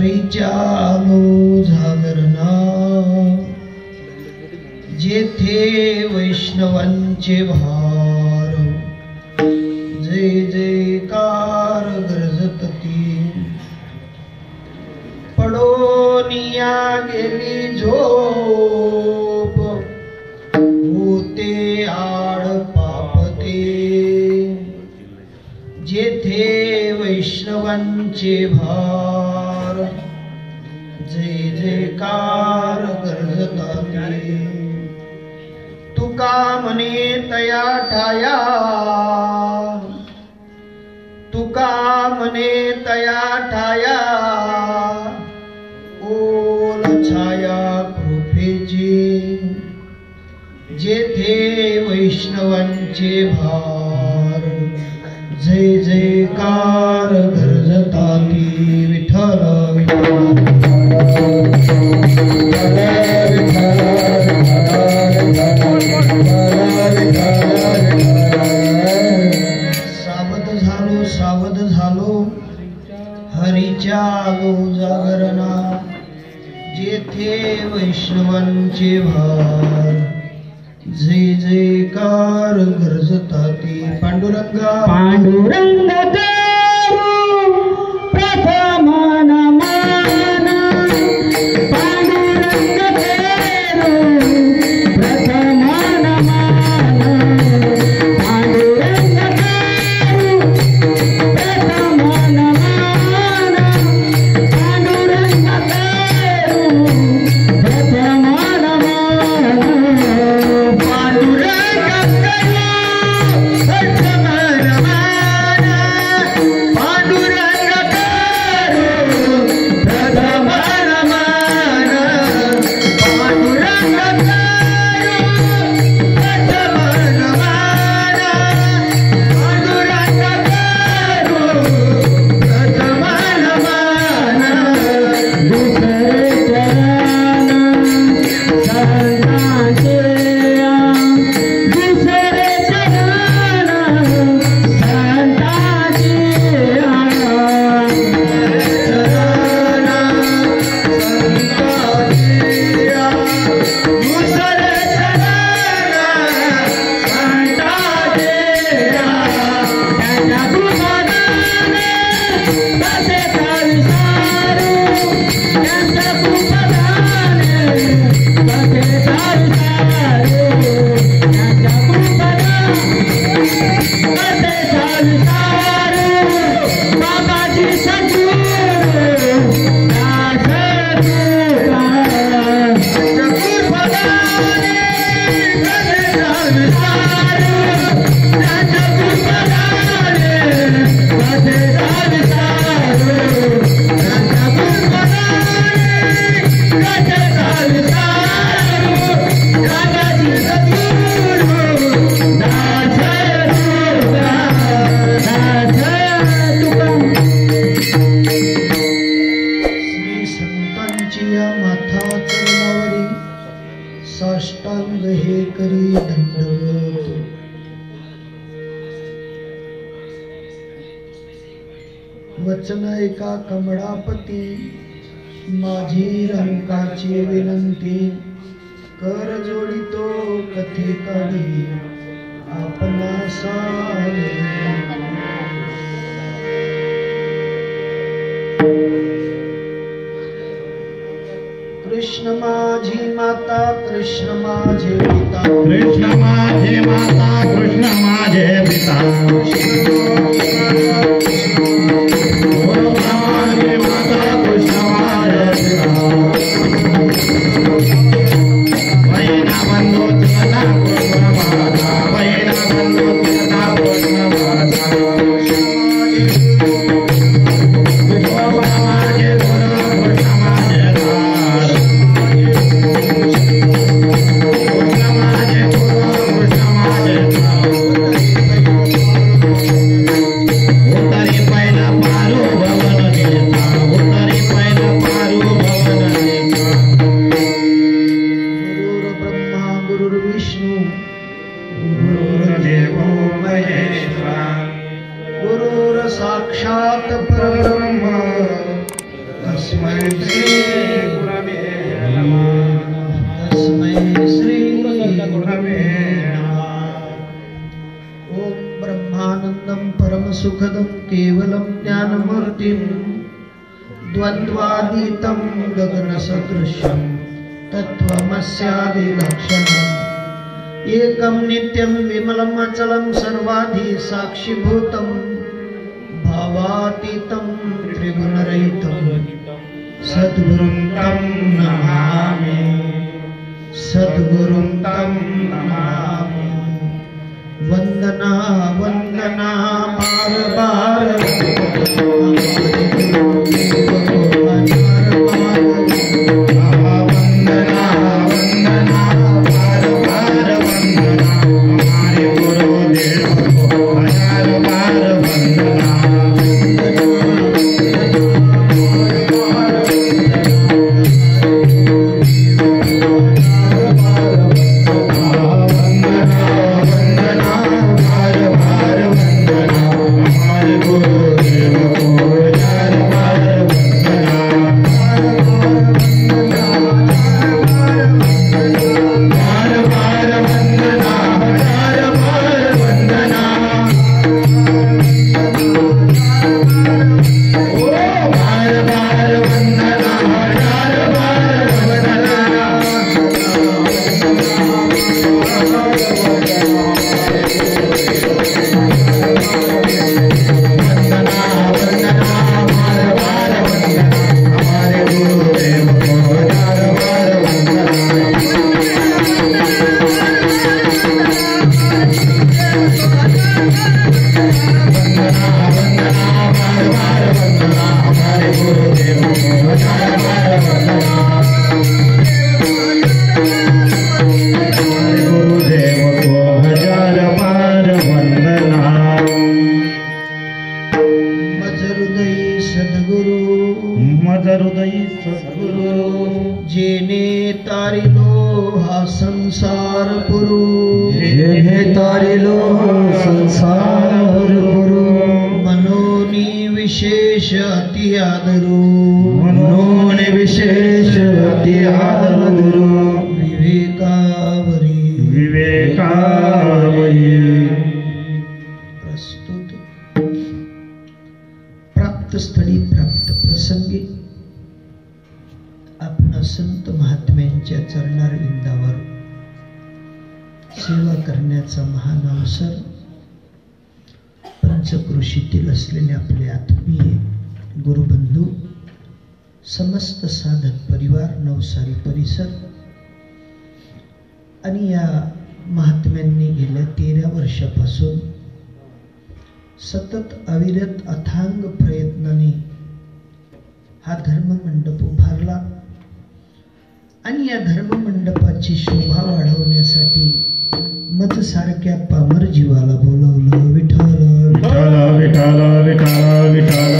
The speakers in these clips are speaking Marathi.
हरीच्या आलो जागरणा जेथे वैष्णवांचे भार जय जयकार गरजतती पडोनिया गेली झोप होते आड पापते जेथे वैष्णवांचे भार जय जयकार गरजताते तुका म्हणे तया ठाया तुका म्हणे तया ठाया ओल छाया कृपेची जेथे वैष्णवांचे भार जय जयकार गरजताती विठ्ठल सावध झालो हरीच्या आलो जागरणा जेथे वैष्णवांचे भार जय जयकार गरजताती पांडुरंगा पांडुरंगा प्रथम नमन पांडुरंगा प्रथम नमन पांडुरंगा प्रथम नमन पांडुरंगा प्रथम नमन साष्टांग हे करी दंडवत वचन ऐका कमळापती माझी रंकाची विनंती कर जोडितो कथे काढी आपणा सारे कृष्ण माझी माता कृष्ण माझे पिता कृष्ण माझे माता कृष्ण माझे पिता माझे माता कृष्ण माझे पिता बंधू तुझा कृष्ण माझा बंधू तुझा कृष्ण माझा Bye. तस्मै श्री गुरवे नमः तस्मै श्री गुरवे ओम ब्रह्मानंदं परमसुखदं केवलं ज्ञानमूर्तिं द्वन्द्वातीतं गगनसदृशं तत्त्वमस्यादिलक्षणम् एकं नित्यं विमलम् अचलं सर्वाधि साक्षिभूतं भावातीतं त्रिगुणरहितं सद्गुरुं तं नमामि सद्गुरुं तं नमामि वंदना वंदना बार बार जेने तारिलो हा संसार पुरु जेने तारिलो संसार पुरु मनोनी विशेष अति आदरू मनोनी विशेष अति आदरू विवेकावरी प्रस्तुत प्राप्त स्थळी प्राप्त प्रसंगी आपणा संत महात्म्यांच्या चरणारविंदावर सेवा करण्याचा महान अवसर पंचक्रोशीतील असलेले आपले आत्मीय गुरुबंधू समस्त साधक परिवार नवसारी परिसर आणि या महात्म्यांनी गेल्या 13 वर्षापासून सतत अविरत अथांग प्रयत्नाने हा धर्ममंडप उभारला आणि या धर्ममंडपाची शोभा वाढवण्यासाठी मत सारख्या पामर जीवाला बोलवलं. विठ्ठल विठ्ठल विठ्ठल विठ्ठल विठ्ठल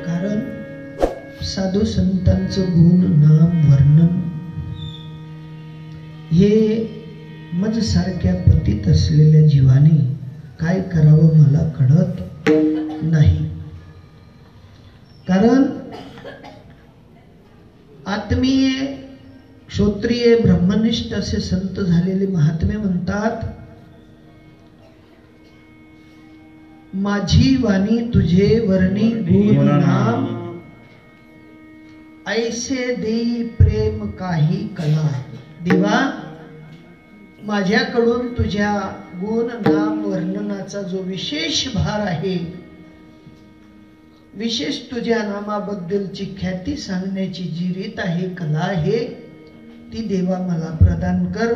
कारण साधू संतांचं गुण नाम वर्णन हे मज सारख्या पतित असलेल्या जीवाने काय करावं मला कळत नाही. कारण आत्मीय क्षोत्रिय ब्रह्मनिष्ठ असे संत झालेले महात्मे म्हणतात, माझी वाणी तुझे वर्णी गुण नाम ऐसे देई प्रेम काही कला. देवा, माझ्याकडून तुझ्या गुण नाम वर्णनाचा जो विशेष भार आहे, विशेष तुझ्या नामाबद्दलची ख्याती सांगण्याची जी रीत आहे, कला आहे, ती देवा मला प्रदान कर.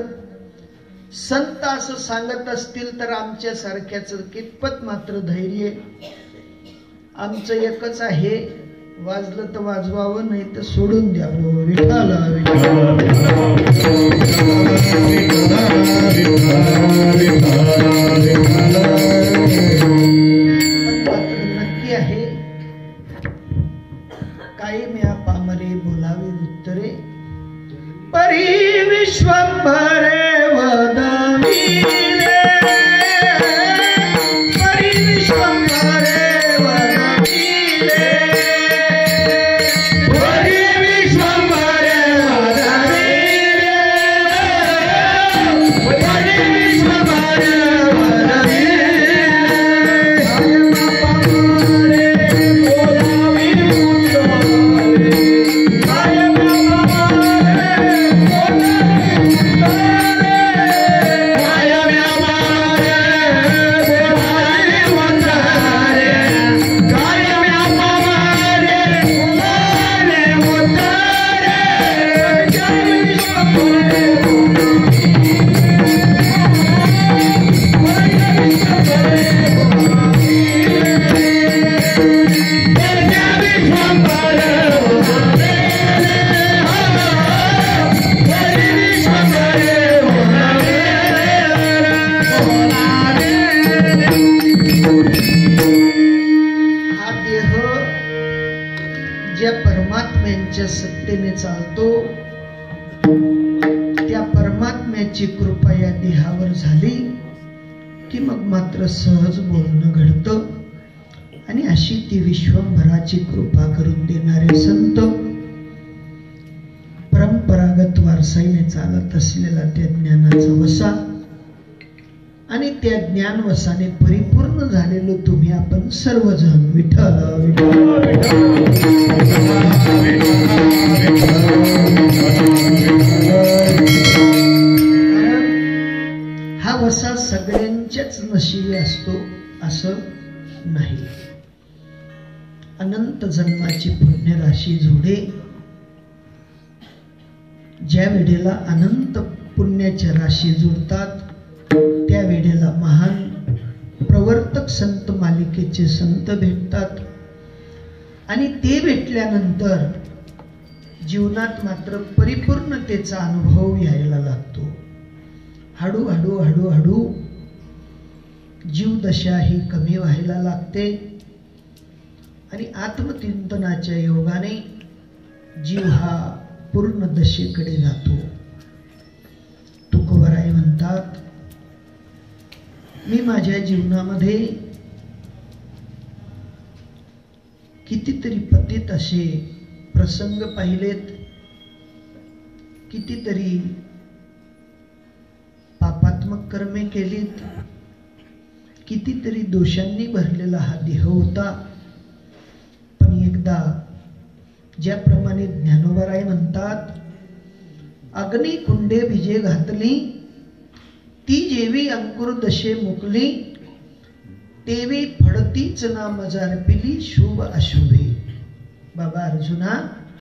संत असं सांगत असतील तर आमच्या सारख्याच कितपत मात्र धैर्य. आमचं एकच आहे, वाजलं तर वाजवावं, नाही तर सोडून द्यावं. विठ्ठल नक्की आहे काही म्या पामरे बोलावे उत्तरे. परी विश्वंभरे वदा ज्याच्या सत्तेने चालतो त्या परमात्म्याची कृपा या देहावर झाली की मग मात्र सहज बोलणं घडतं. आणि अशी ती विश्वंभराची कृपा करून देणारे संत, परंपरागत वारसाईने चालत असलेला त्या ज्ञानाचा वसा आणि त्या ज्ञानवसाने परिपूर्ण झालेलो तुम्ही आपण सर्वजण विठ्ठल हा वसा सगळ्यांच्याच नशिबी असतो असं नाही. अनंत जन्माची पुण्य राशी जोडे. ज्या वेळेला अनंत पुण्याच्या राशी जोडतात त्या वेळेला महान प्रवर्तक संत मालिकेचे संत भेटतात आणि ते भेटल्यानंतर जीवनात मात्र परिपूर्णतेचा अनुभव यायला लागतो. हळूहळू हळूहळू जीवदशा ही कमी व्हायला लागते आणि आत्मचिंतनाच्या योगाने जीव हा पूर्ण दशेकडे जातो. तुकोबराय म्हणतात, मी माझ्या जीवनामध्ये कितीतरी पतित असे प्रसंग पाहिलेत, कितीतरी पापात्मक कर्मे केलीत, कितीतरी दोषांनी भरलेला हा देह होता. पण एकदा ज्याप्रमाणे ज्ञानोबराय म्हणतात, अग्नी कुंडे भिजे घातली ती जेवी अंकुर दशे मुकली तेवी फडतीच ना मजार पिली शुभ अशुभे. बाबा अर्जुना,